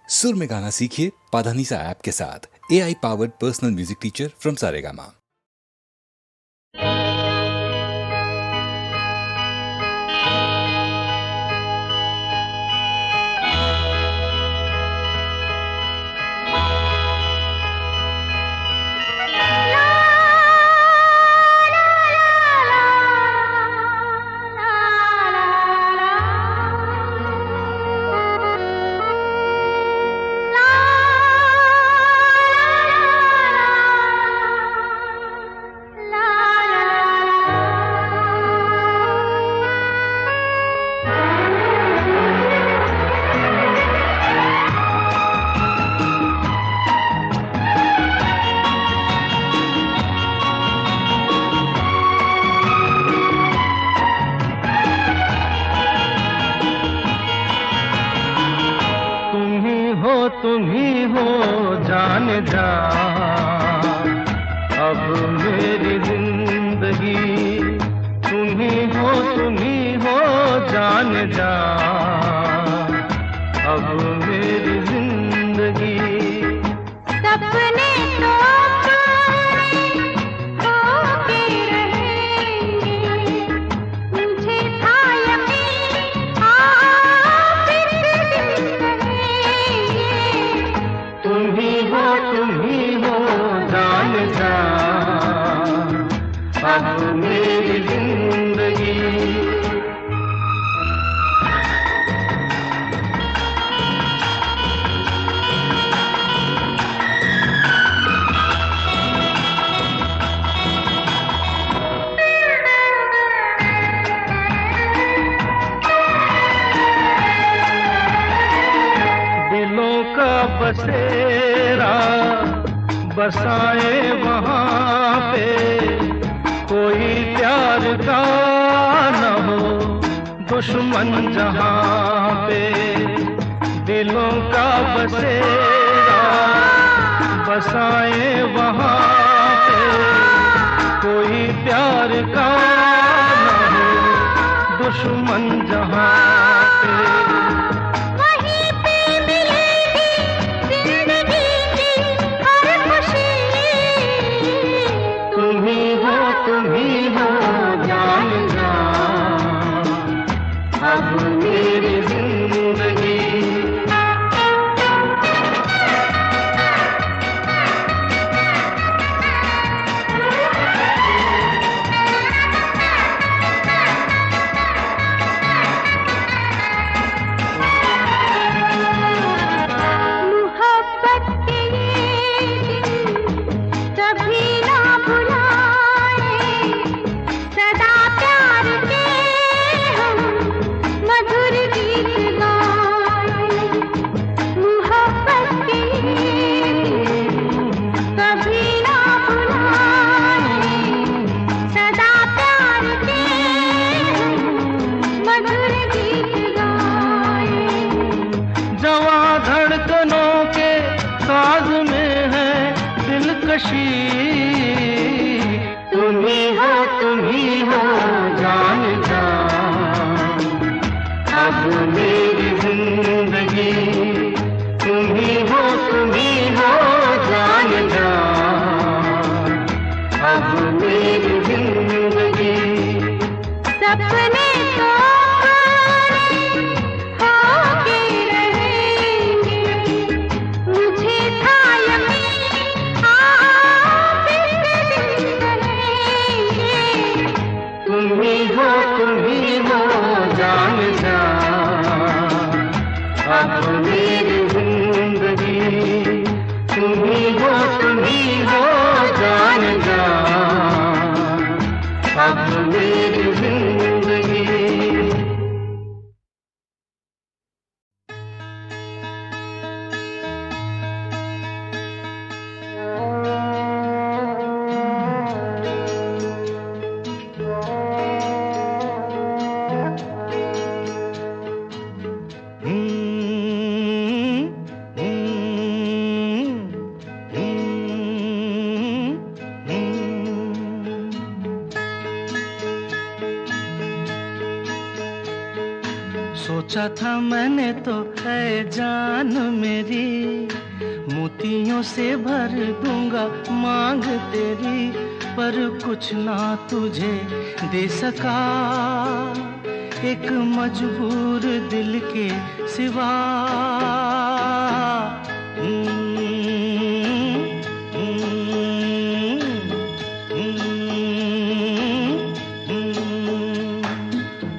सुर में गाना सीखिए पाधानीसा ऐप के साथ। AI powered personal music teacher from Saregama. तुम ही हो जान जा, अब मेरी जिंदगी तुम ही हो जान जा, अब मेरी जिंदगी। सपने तो होके रहेंगे, मुझे था यकीन आप इस दिन रहेंगे। तुम ही हो जान जा, अब मेरी जिंदगी। दिलों का बसेरा बसाए वहाँ पे, कोई प्यार का न हो दुश्मन जहाँ पे। दिलों का बसेरा बसाए वहाँ पे, कोई प्यार का न हो दुश्मन जहाँ पे। वहीं पे मिलेगी जिंदगी की हर खुशी। तुम ही हो जान जा, अब मेरी जिंदगी। मोहब्बत के ये दिन कभी ना भुलाए, सदा प्यार के हम मधुर गीत गाए। मोहब्बत के ये दिन कभी ना भुलाए, सदा प्यार के हम मधुर गीत गाए। जवां धड़कनों के साज में है दिलकशी। तुम ही हो जान जा, अब मेरी जिंदगी। तुम ही हो जान जा, अब मेरी जिंदगी। सपने तो होके रहेंगे, मुझे था यकीन आप इस दिन रहेंगे। तुम ही हो जान जा, अब मेरी जिंदगी। तुम ही हो जान जा, अब मेरी जिंदगी। सोचा था मैंने तो है जान मेरी, मोतियों से भर दूंगा मांग तेरी, पर कुछ ना तुझे दे सका, एक मजबूर दिल के सिवा।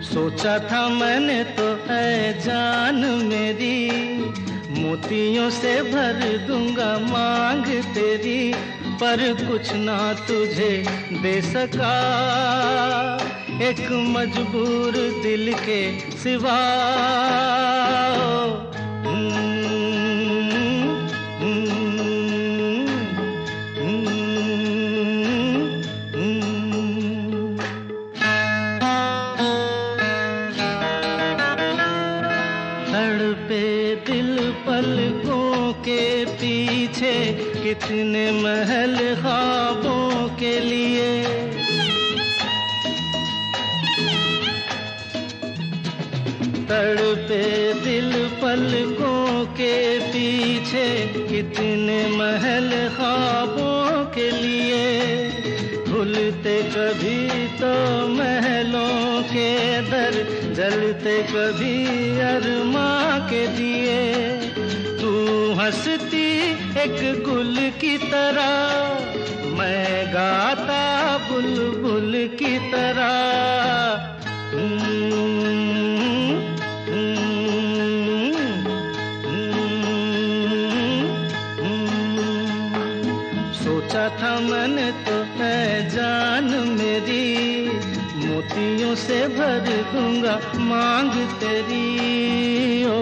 सोचा था मैंने तो है जान मेरी, मोतियों से भर दूंगा मांग तेरी, पर कुछ ना तुझे दे सका, एक मजबूर दिल के सिवा। तड़पे दिल पलकों के पीछे, कितने महल ख्वाबों के लिए। तड़पे दिल पलकों के पीछे, कितने महल ख्वाबों के लिए। भूलते कभी तो महलों के दर, जलते कभी अरमा के दिए। तू हंसती एक गुल की तरह, मैं गाता बुलबुल की तरह। सोचा था मैंने तो है जान मेरी, मोतियों से भर दूंगा मांग तेरी। ओ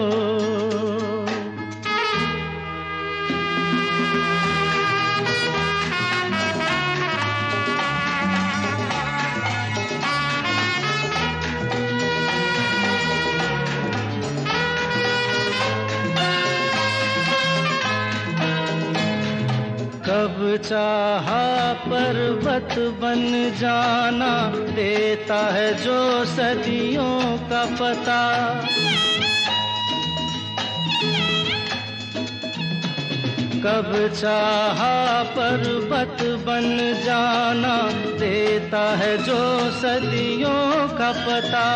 कब चाहा पर्वत बन जाना, देता है जो सदियों का पता। कब चाहा पर्वत बन जाना, देता है जो सदियों का पता।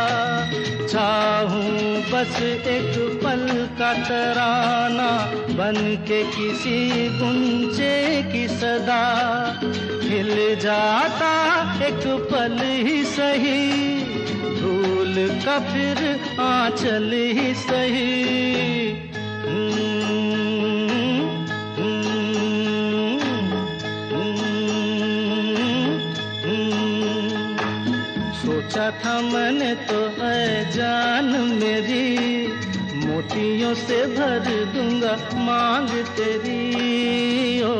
चाहूं बस एक पल का तराना, बन के किसी गुंजे की सदा। हिल जाता एक पल ही सही, धूल का फिर आंचल ही सही। सोचा था मैंने तो है जान मेरी, मोतियों से भर दूंगा मांग तेरी। ओ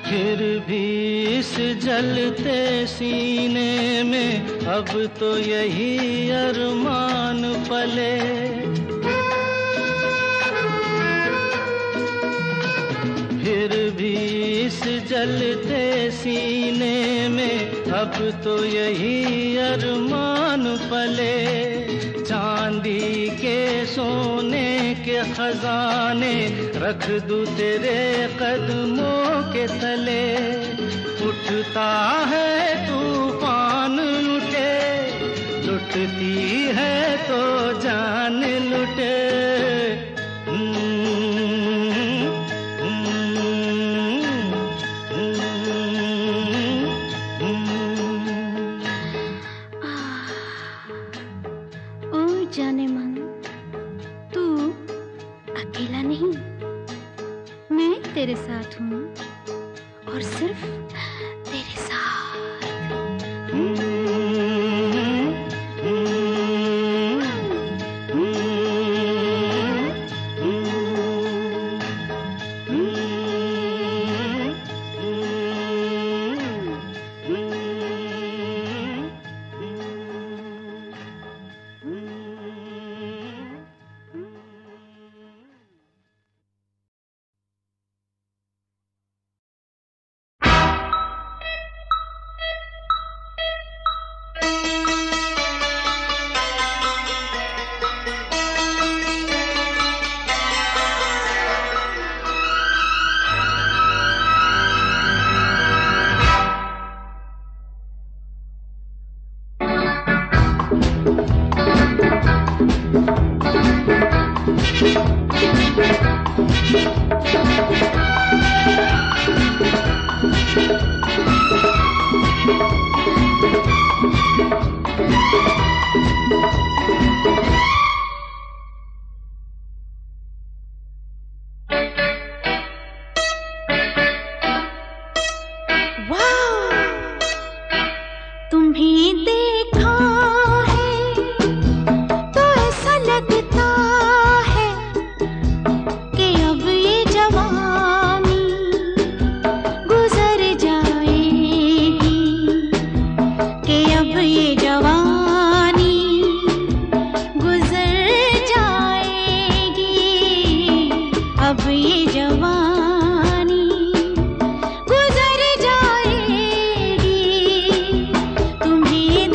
फिर भी इस जलते सीने में अब तो यही अरमान पले। फिर भी इस जलते सीने में अब तो यही अरमान पले। चांदी के सोने के खजाने रख दूं तेरे कदमों के तले। उठता है तूफान लुटे, लुटती है तो जान लुटे। जाने मन, तू अकेला नहीं, मैं तेरे साथ हूँ और सिर्फ तेरे साथ। तुम्हें देखा है तो ऐसा लगता है कि अब ये जवानी गुजर जाएगी, कि अब ये जवानी गुजर जाएगी, अब ये जवानी गुजर जाएगी। तुम्हें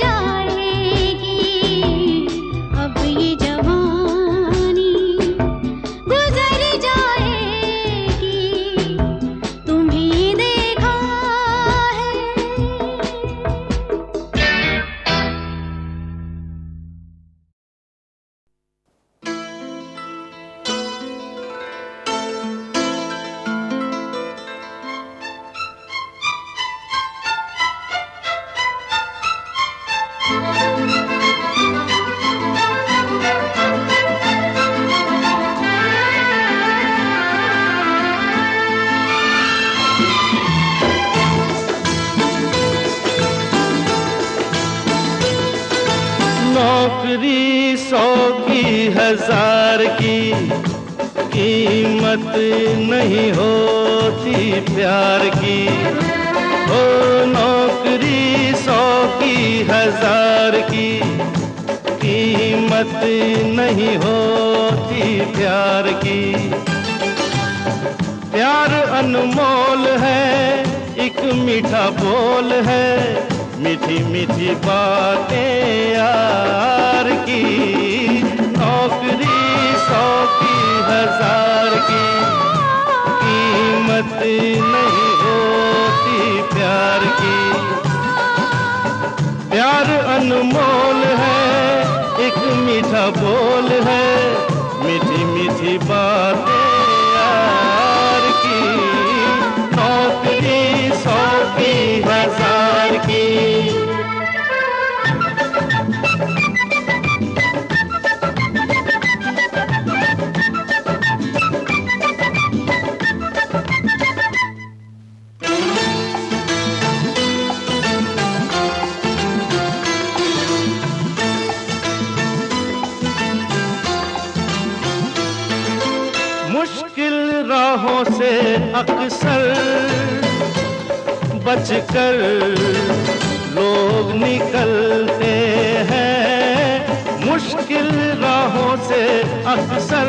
जाएगी अब ये जवानी, गुजर जाएगी तुम्हें देखा है। नौकरी 100 की 1000 की कीमत नहीं होती प्यार की। ओ नौकरी 100 की 1000 की कीमत नहीं होती प्यार की। प्यार अनमोल है, एक मीठा बोल है, मीठी मीठी बातें यार की। नौकरी 100 की 1000 की कीमत नहीं होती प्यार की। प्यार अनमोल है, एक मीठा बोल है, मीठी मीठी बातें यार की। नौकरी 100 की 1000 की। मुश्किल राहों से अक्सर बचकर लोग निकलते हैं। मुश्किल राहों से अक्सर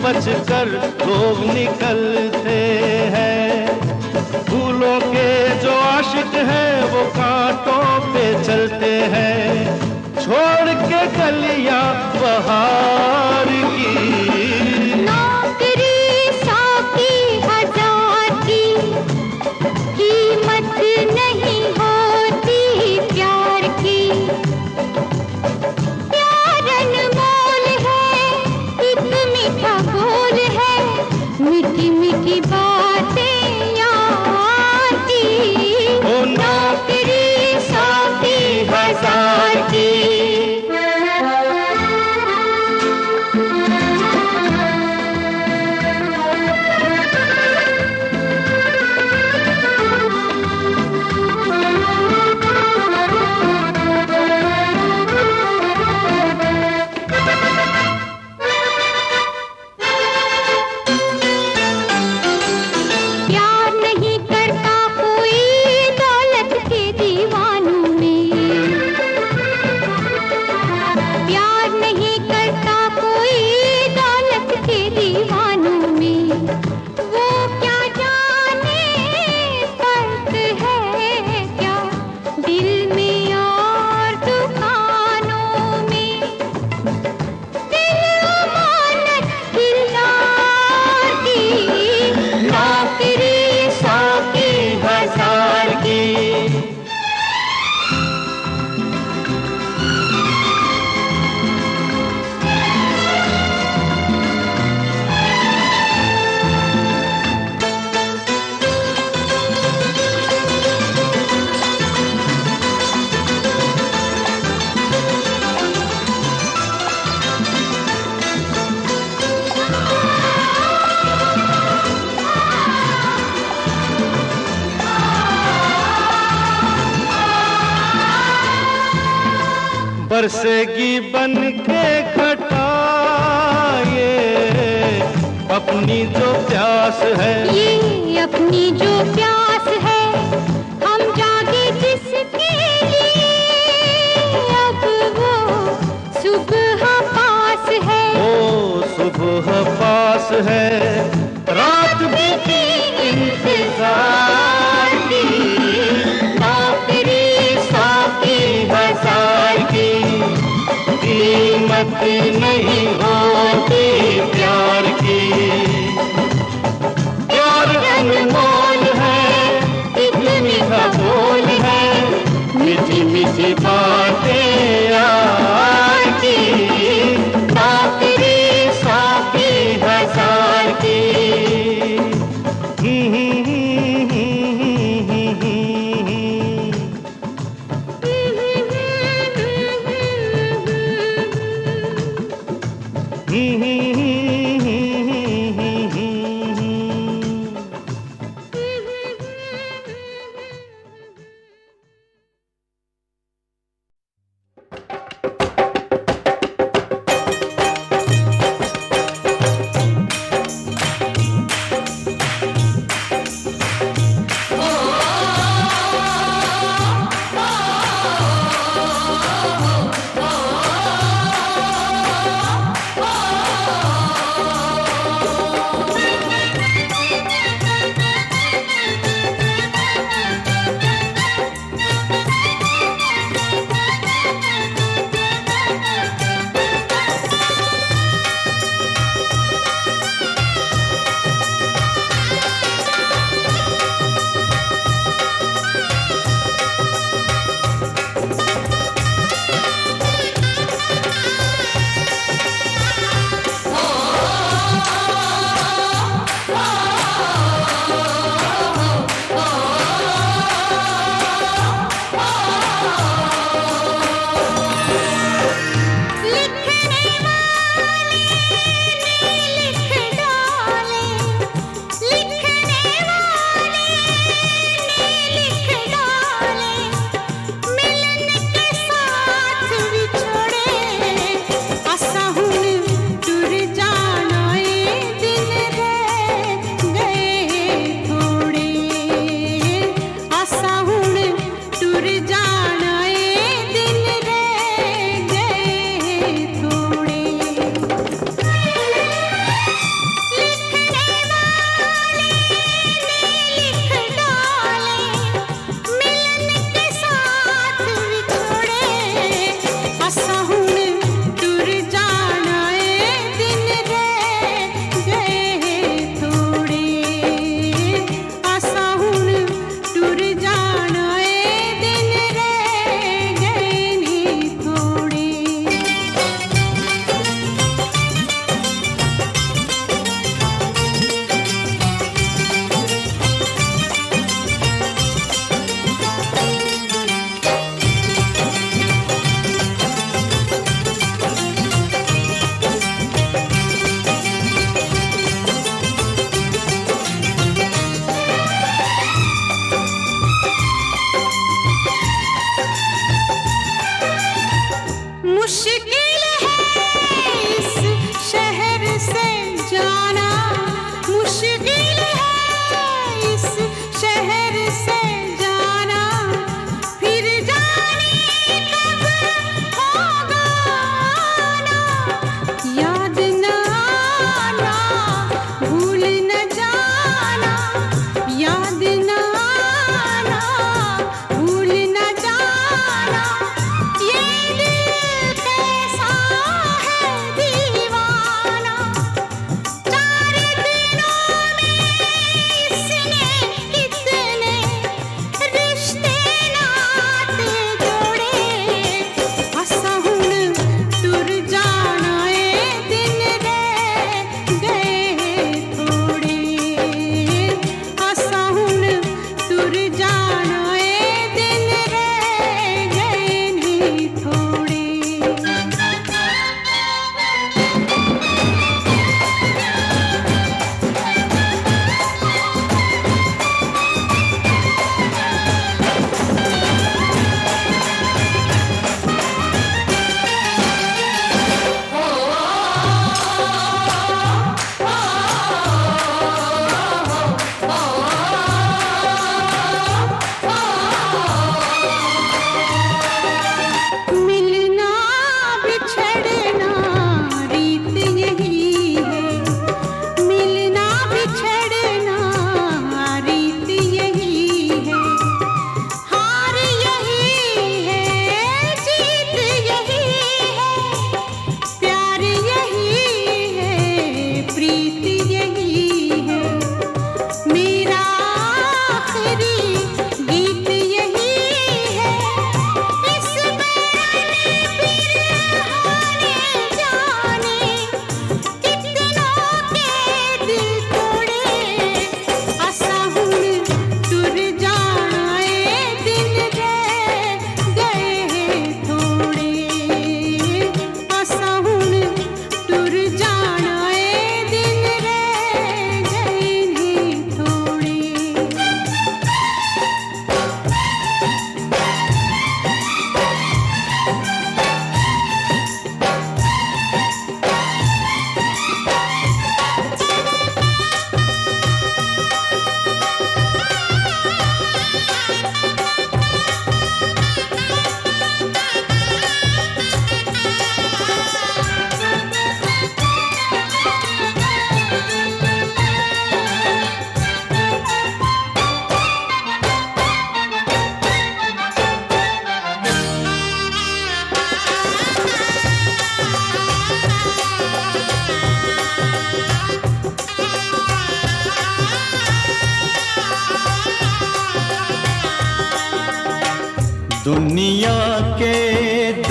बचकर लोग निकलते हैं। फूलों के जो आशिक हैं वो कांटों पे चलते हैं, छोड़ के कलियां बहार की। नौकरी 100 की 1000 की कीमत नहीं होती प्यार की। प्यार अनमोल है, एक मीठा बोल है, मीठी मीठी बातें यार की। ओ नौकरी 100 की 1000 की। प्यार नहीं करता कोई दौलत के दीवानों में। प्यार नहीं करता कोई दौलत के दीवानों में। वो क्या जाने फर्क है क्या दिल में और दुकानों में। दिल अमानत दिलदार की। नौकरी 100 की 1000 की। बरसेगी बन के घटा ये अपनी जो प्यास है। ये अपनी जो प्यास है हम जागे जिसके लिए, अब वो सुबह पास है। ओ सुबह पास है, रात बीती इंतजार की। नौकरी 100 की 1000 कीमत नहीं होती प्यार की। प्यार अनमोल है, इतनी मीठा बोल है, मीठी मीठी बातें यार की, आखिरी साथी हजार की।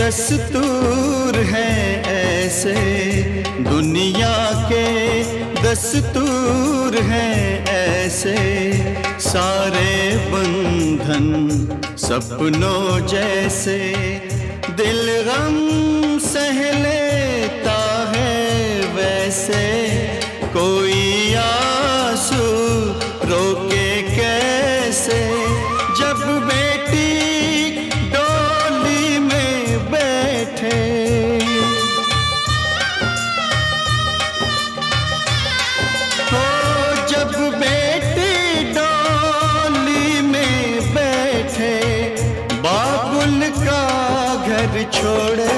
दस्तूर हैं ऐसे, दुनिया के दस्तूर हैं ऐसे, सारे बंधन सपनों जैसे, दिल गम सह लेता है वैसे, कोई आंसू रोके कैसे, जब बेटी डोली में बैठे। हो जब बेटी डोली में बैठे, बाबुल का घर छोड़े।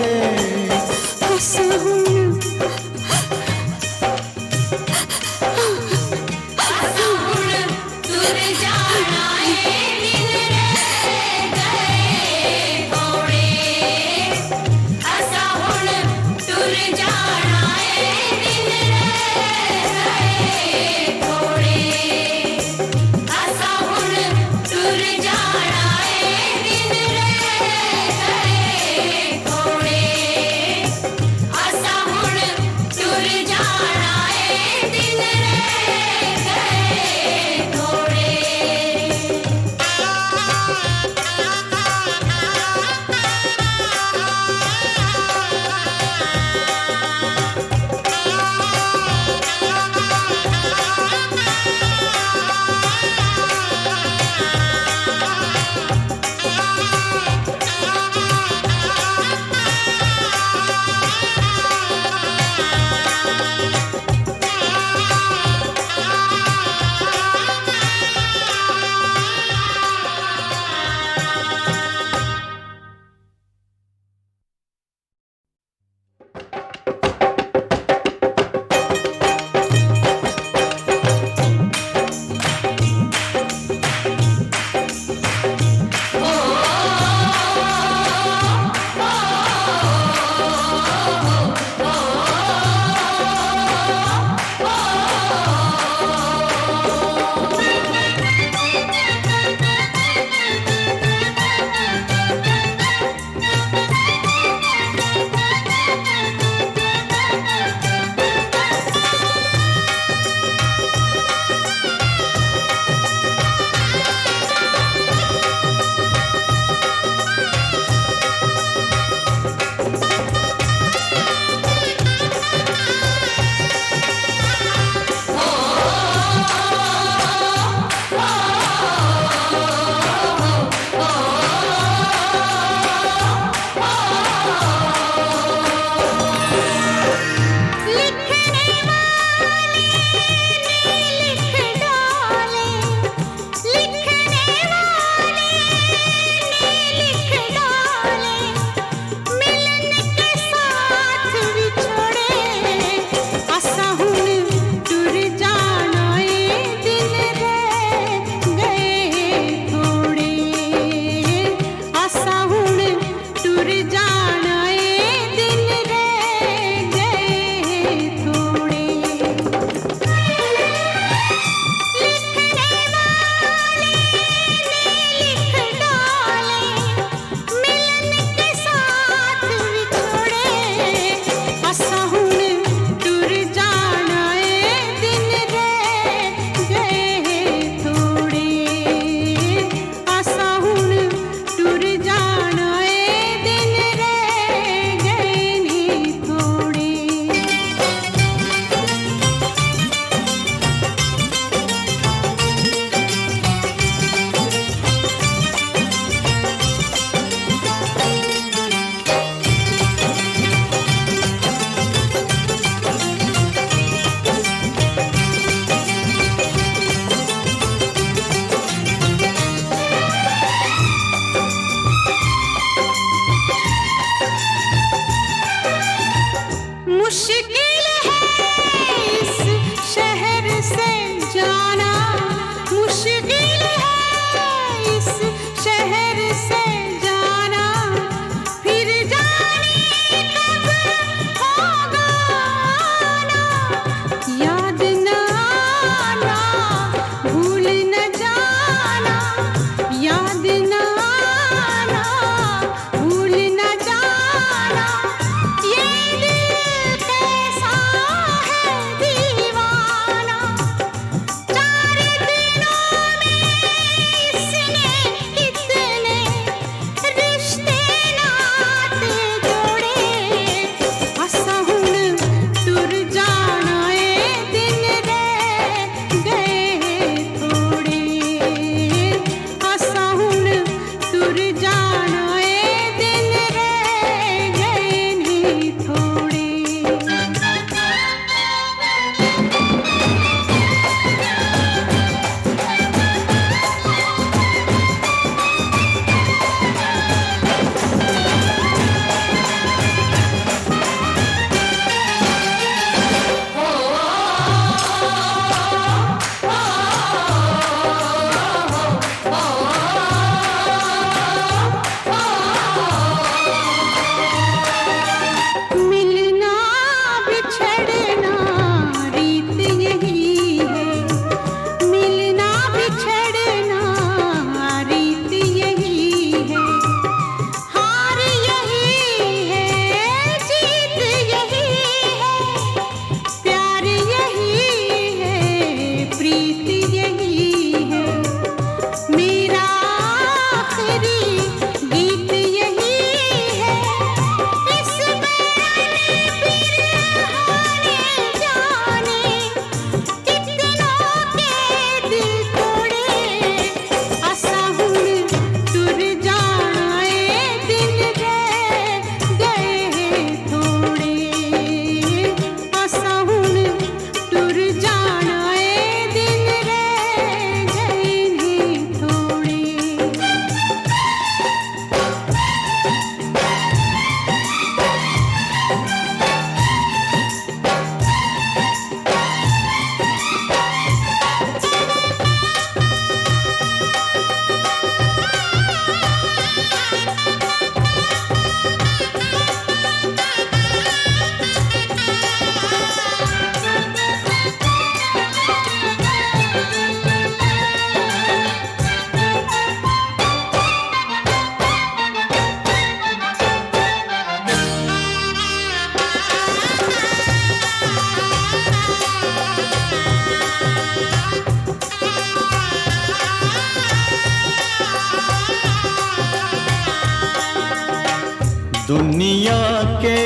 दुनिया के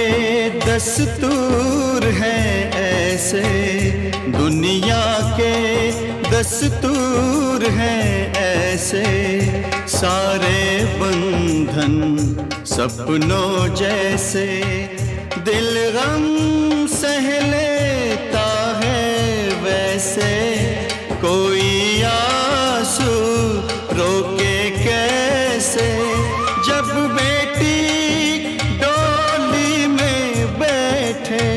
दस्तूर हैं ऐसे, दुनिया के दस्तूर हैं ऐसे, सारे बंधन सपनों जैसे, दिल गम सह लेता है वैसे, कोई आंसू रोके कैसे, जब बेटी डोली में बैठे।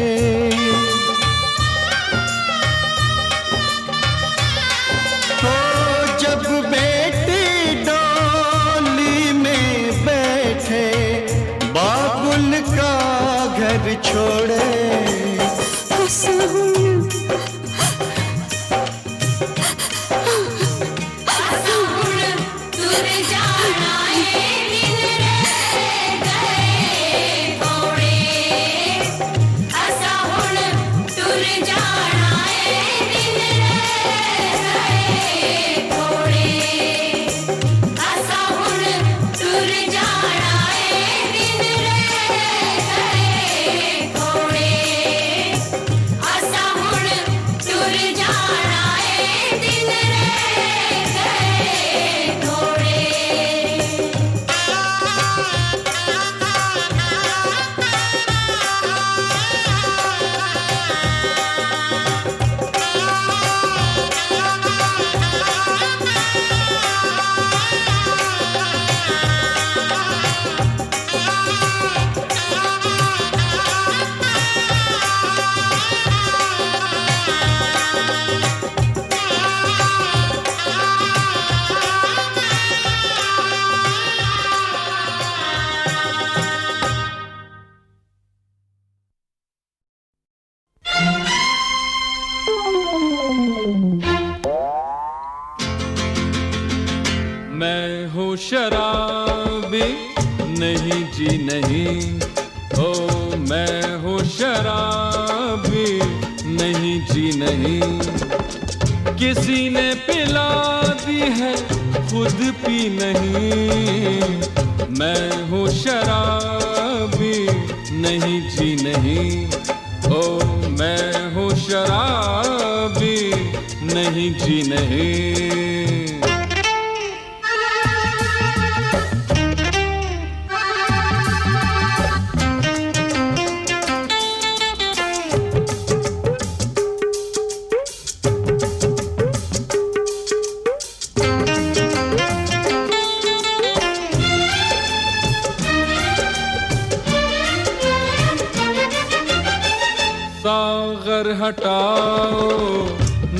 हो जब बेटी डोली में बैठे, बाबुल का घर छोड़े। मैं हूँ शराबी नहीं जी नहीं, ओ मैं हूँ शराबी नहीं जी नहीं, किसी ने पिला दी है खुद पी नहीं, मैं हूँ शराबी नहीं जी नहीं, ओ मैं हूँ शराबी नहीं जी नहीं। सागर हटाओ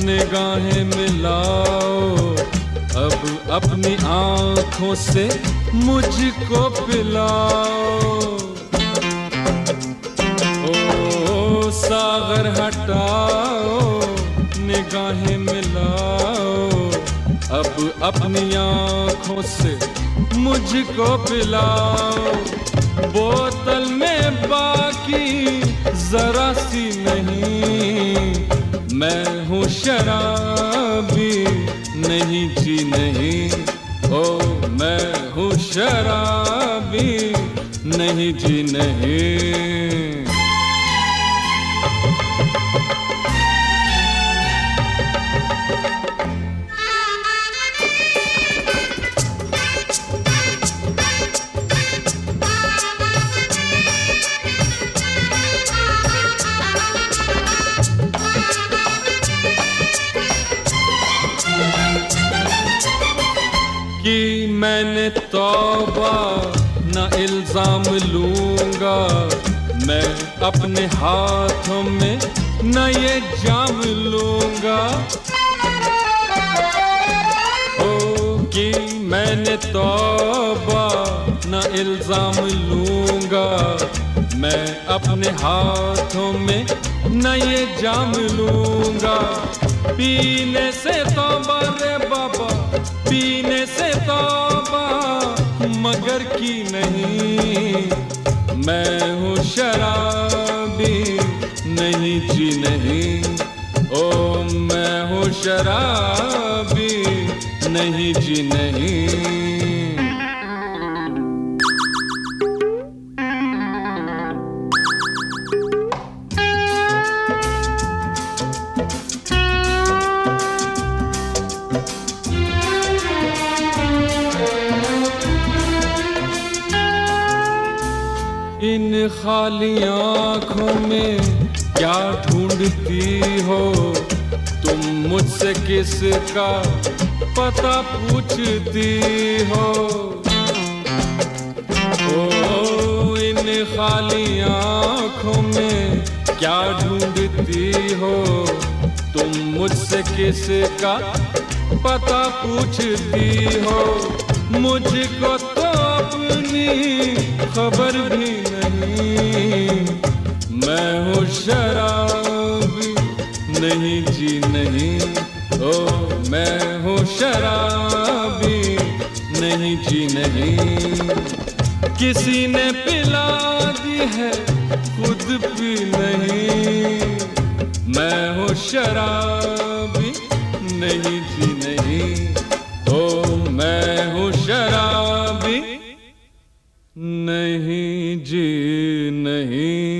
निगाहें मिलाओ, अब अपनी आँखों से मुझको पिलाओ। ओ सागर हटाओ निगाहें मिलाओ, अब अपनी आँखों से मुझको पिलाओ। बोतल में बाकी जरा सी नहीं, मैं हूँ शराबी नहीं जी नहीं, ओ मैं हूँ शराबी नहीं जी नहीं। कि मैंने तौबा न इल्जाम लूंगा, मैं अपने हाथों में न ये जाम लूंगा। ओ कि मैंने तौबा न इल्जाम लूंगा, मैं अपने हाथों में न ये जाम लूंगा। पीने से तौबा रे बाबा, पीने से तौबा मगर की नहीं, मैं हूँ शराबी नहीं जी नहीं, ओ मैं हूँ शराबी नहीं जी नहीं। इन खाली आँखों में क्या ढूंढती हो तुम मुझसे किसका पता पूछती हो। ओ इन खाली आँखों में क्या ढूंढती हो तुम मुझसे किसका पता पूछती हो। मुझको तो अपनी खबर भी नहीं, मैं हूँ शराबी नहीं जी नहीं। ओ मैं हूँ शराबी नहीं जी नहीं। किसी ने पिला दी है खुद भी नहीं, मैं हूँ शराबी नहीं जी नहीं। ओ मैं हूँ शराबी नहीं जी नहीं।